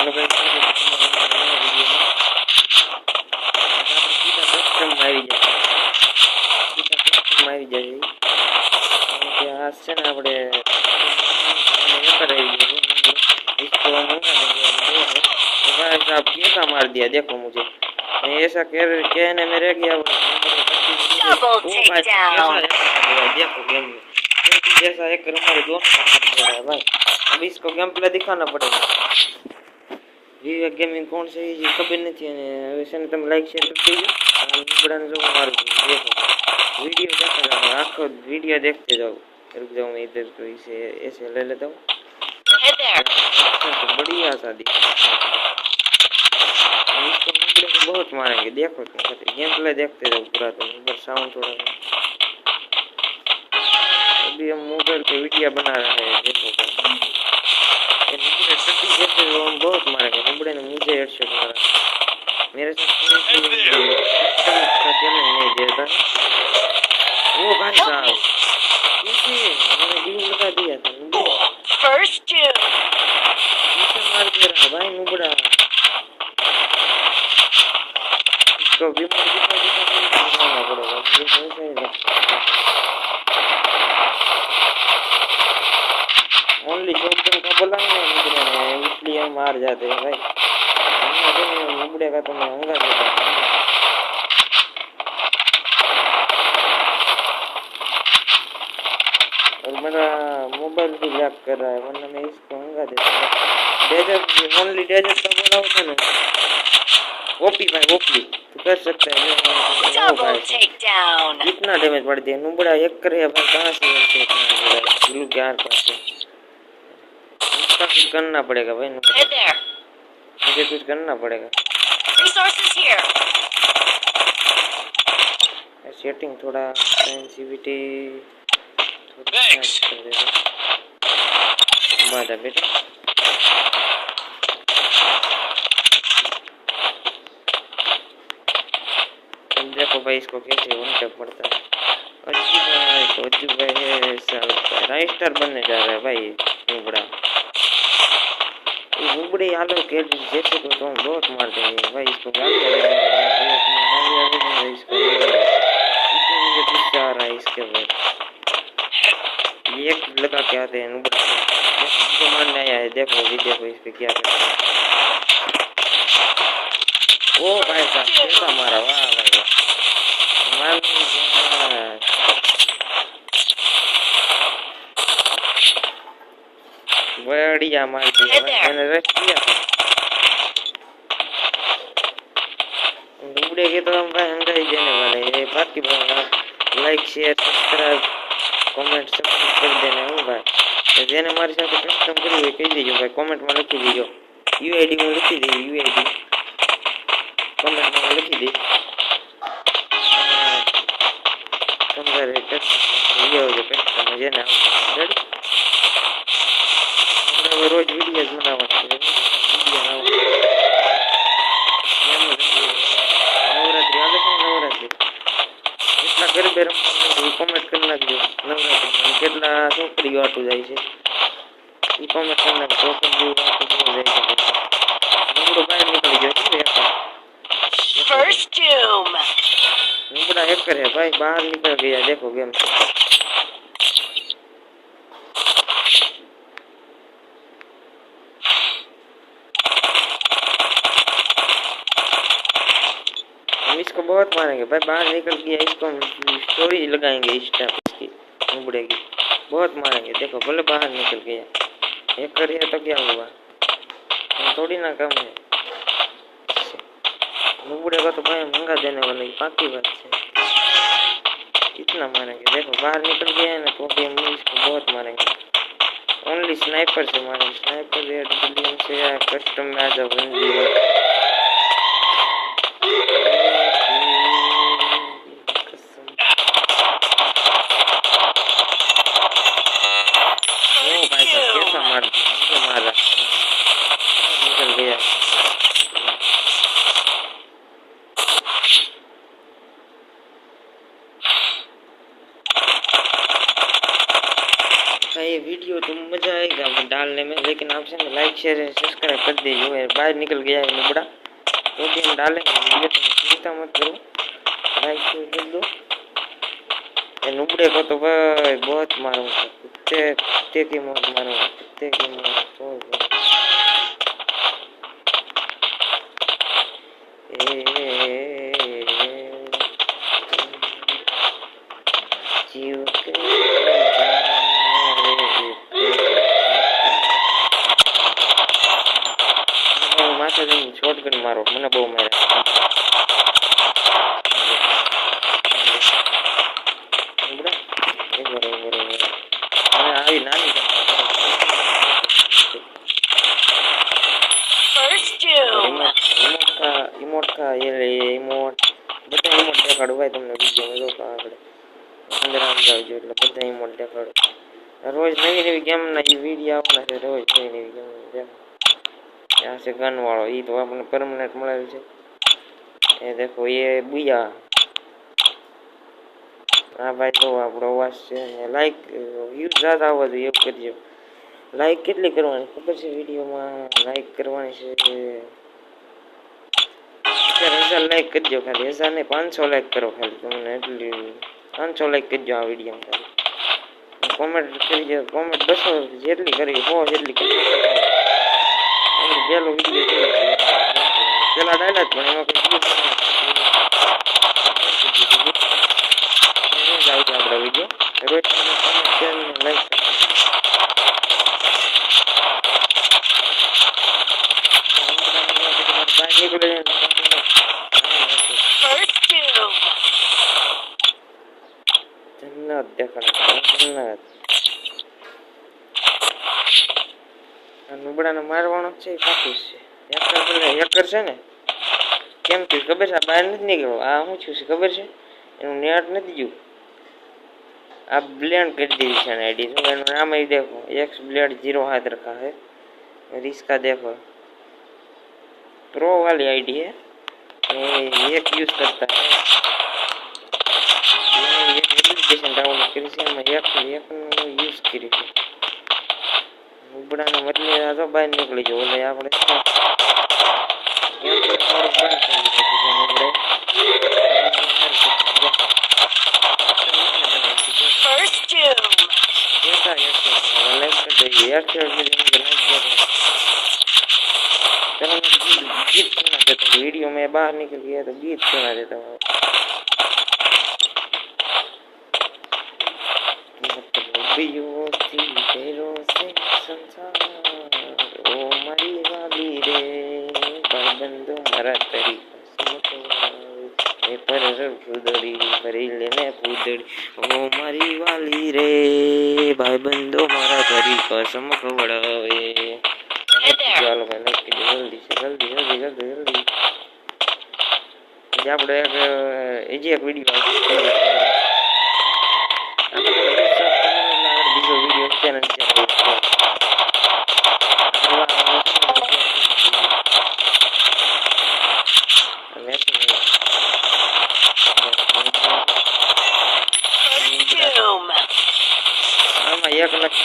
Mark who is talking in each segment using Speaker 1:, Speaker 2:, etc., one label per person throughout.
Speaker 1: Hello guys, મારી જાય કે આ છે ને આપણે इसको मंगा देंगे। तो भाई साहब कैसा मार दिया देखो मुझे, मैं ऐसा कहने में रह गया। देखो गेम में जैसा एक हमारे दोस्त है भाई। अब इसको गेम प्ले दिखाना पड़ेगा। ये गेमिंग कौन से खबर नहीं थी वैसे ने तुम लाइक शेयर कर दीजिए। बड़ाने जो मारो देखो वीडियो देखा जाओ, आखो वीडियो देखते जाओ। रुक जाओ मैं इधर को इसे ऐसे ले लेता हूँ। बढ़िया शादी इसको मुंबई को बहुत मारेंगे देखो गेम प्ले देखते जाओ पूरा। तो इधर साउंड थोड़ा अभी हम मोबाइल पे वीडियो बना रहे हैं देखो। हम बहुत मारेंगे मुंबई ने मुझे हेडशॉट मारा। मेरे साथ नहीं देता वो भाई साहब मैंने ड्यू लगा दिया था।
Speaker 2: First two.
Speaker 1: मार दे रहा भाई नुबड़ा इसको भी मार दिया पड़ेगा मुझे कैसे ओनली शॉटगन का बोला ना इसलिए मार जाते हैं भाई। नुबड़े का तो मैं होगा और मेरा मोबाइल भी लैग कर रहा है वरना मैं इसको होगा देता। डेजर्ट ओनली डेजर्ट का बोला होता ना ओपी भाई ओपी तू कर सकता है। कितना डैमेज पड़ दिया नुबड़ा एक करे भाई। कहाँ से ब्लू यार पास इसका कुछ करना पड़ेगा भाई मुझे कुछ करना पड़ेगा। सेटिंग थोड़ा सेंसिटिविटी बाधा बेटा देखो भाई इसको कैसे वन पड़ता है। अजीब भाई है राइस्टर बनने जा रहा है भाई नुबड़ा। नुबड़े आलो के जैसे को तो हम बहुत मार देंगे भाई। इसको मुझे गुस्सा आ रहा है इसके बाद एक लगा के आते हैं नुबड़ा हमको मारने आया है। देखो देखो इस पे क्या करते हैं। ओ भाई साहब कैसा मारा वाह भाई वाह बढ़िया मार दिया मैंने रेस्ट किया था। नुबड़े के तो हम भाई हंगा ही देने वाले हैं। बाकी लाइक शेयर सब्सक्राइब कमेंट सब कर देना है भाई। जेने हमारे साथ कस्टम करी हुई कह दीजिए भाई कमेंट में लिखी दीजिए। यूआईडी में लिखी दी यूआईडी कमेंट में लिखी दी समझे ये हो जो कस्टम मुझे ना रेडी रोज वीडियोस बनावा नवरात्रि आगे नवरात्रि इतना गरबे रमवा कमेंट कर नाखજો नवरात्रि કેટલા છોકરીઓ આટું જાય છે ઈ કમેન્ટ કરી નાખજો છોકરીઓ આટું જાય છે નુબડો બહાર નીકળી ગયો છે
Speaker 2: First doom.
Speaker 1: नुबड़ा हैकर है भाई बाहर निकल गया देखो गेम से। हम इसको बहुत मारेंगे भाई बाहर निकल गया। इसको हम स्टोरी लगाएंगे इस टाइम इसकी नुबड़े की बहुत मारेंगे। देखो बोले बाहर निकल गया हैकर है तो क्या हुआ हम थोड़ी ना कम है। नुबड़े का तो भाई महंगा देने वाला ही पाकी बात है। कितना मारेंगे देखो बाहर निकल गया है ना तो भी हम इसको बहुत मारेंगे। ओनली स्नाइपर से मारेंगे स्नाइपर रेड बिलियन से या कस्टम में आ जाओ कैसा मार दिया मारा निकल गया। ये वीडियो तो मजा आएगा। डाल ले में, लेकिन आप से लाइक शेयर सब्सक्राइब कर दीजिए। यार बाहर निकल गया है नुबड़ा, तो भी हम डालेंगे वीडियो, तो चिंता मत करो, लाइक शेयर कर दो। ये नुबड़े को तो भाई बहुत मारूंगा, कुत्ते कुत्ते की मौत मारूंगा, कुत्ते की मौत। जीव के माथे जઈને શોટગન મારો, મને બહુ માર્યા મને આવી નાની
Speaker 2: First doom.
Speaker 1: ઇમોટ કા ઇમોટ બધા ઇમોટ દેખાડું ભાઈ તમને વિડીયો લોકો આગળ અંદર આમ જાવજો એટલે બધા ઇમોટ દેખાડું। રોજ નવી નવી ગેમ ના વિડીયો આવવાના છે, રોજ નવી નવી ગેમ। यहाँ से गन वालों ये तो आपने परमानेंट મળેલ છે। ये देखो ये बुया हाँ भाई तो આપણો અવાજ છે ને લાઈક વ્યૂઝ જ્યાદા આવવા જોઈએ એવું કરજો। લાઈક કેટલી કરવાની ખબર છે વિડીયોમાં? લાઈક કરવાની છે 1000 લાઈક કરજો ખાલી, 1000 ને 500 લાઈક કરો ખાલી, તમને એટલી 500 લાઈક કરજો આ વિડીયોમાં ખાલી। કોમેન્ટ કરજો, કોમેન્ટ 200 જેટલી કરી 100 જેટલી કરી। પેલો વિડીયો પેલા ડાયલા પણ એમાં કોઈ રોજ આવશે આપણા વિડીયો, રોજ લાઈક ધન્યવાદ દેખાડે ધન્યવાદ। નુબડાને મારવાનો છે પાકું છે, હેકર છે ને કેમ થયું ખબર છે? આ બહાર નથી નીકળ્યો, આ શું થયું છે ખબર છે? એનું નેટ નથી ગયું, આ ब्लेंड कर दी है आईडी, तो नाम ही देखो एक्स ब्लेड 0 हाथ रखा है और इसका देखो प्रो वाली आईडी है, ये एक यूज करता है, ये एप्लीकेशन डाउनलोड करी से मैं एक यूज करी है। ઉપડાનો મતલબ આ તો બહાર નીકળી ગયો, એટલે આપણે वीडियो में बाहर निकल गया तो गीत सुना देता हूँ। ओ मारी वाली रे भाईबंधो मारा तरीका पर फूदड़ी भरी लेने फूदड़ी, ओ मारी वाली रे भाईबंधो मारा तरीका समख वड़ावे। चलो भाई नक्की जल्दी से जल्दी जल्दी जल्दी जल्दी आज આપણે એક વિડિયો બીજો વિડિયો ચેનલ છે આમાં 1 લાખ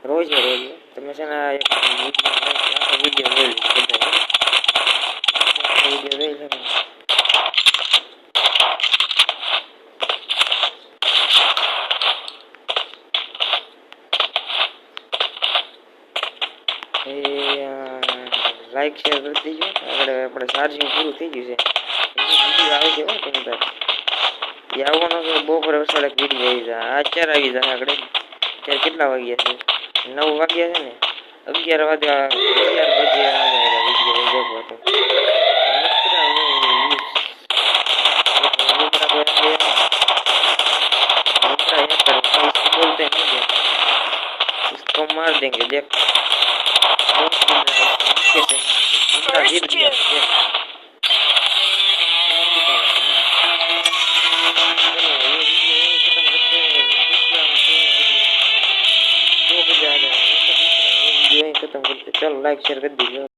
Speaker 1: રોજ રોજ તમે છે ને એક વિડીયો લઈ લો, વિડીયો લઈ લો લાઈક શેર કરી દીજો। આગળ આપણે ચાર્જિંગ પૂરું થઈ ગયું છે, વિડીયો આવી ગયો તેની અંદર એ આવવાનો છે બપોરે વસાડે વિડીયો આવી જાય, અત્યારે આવી જાય આગળ। અત્યારે કેટલા વાગ્યા છે? 9 વાગ્યા છે ને, 11 વાગ્યા 11 બજે આ વિડીયો દેખો તો बोलते हैं इसको मार देंगे देख जीत गया। खत्म करते चलो लाइक शेयर कर दीजिए।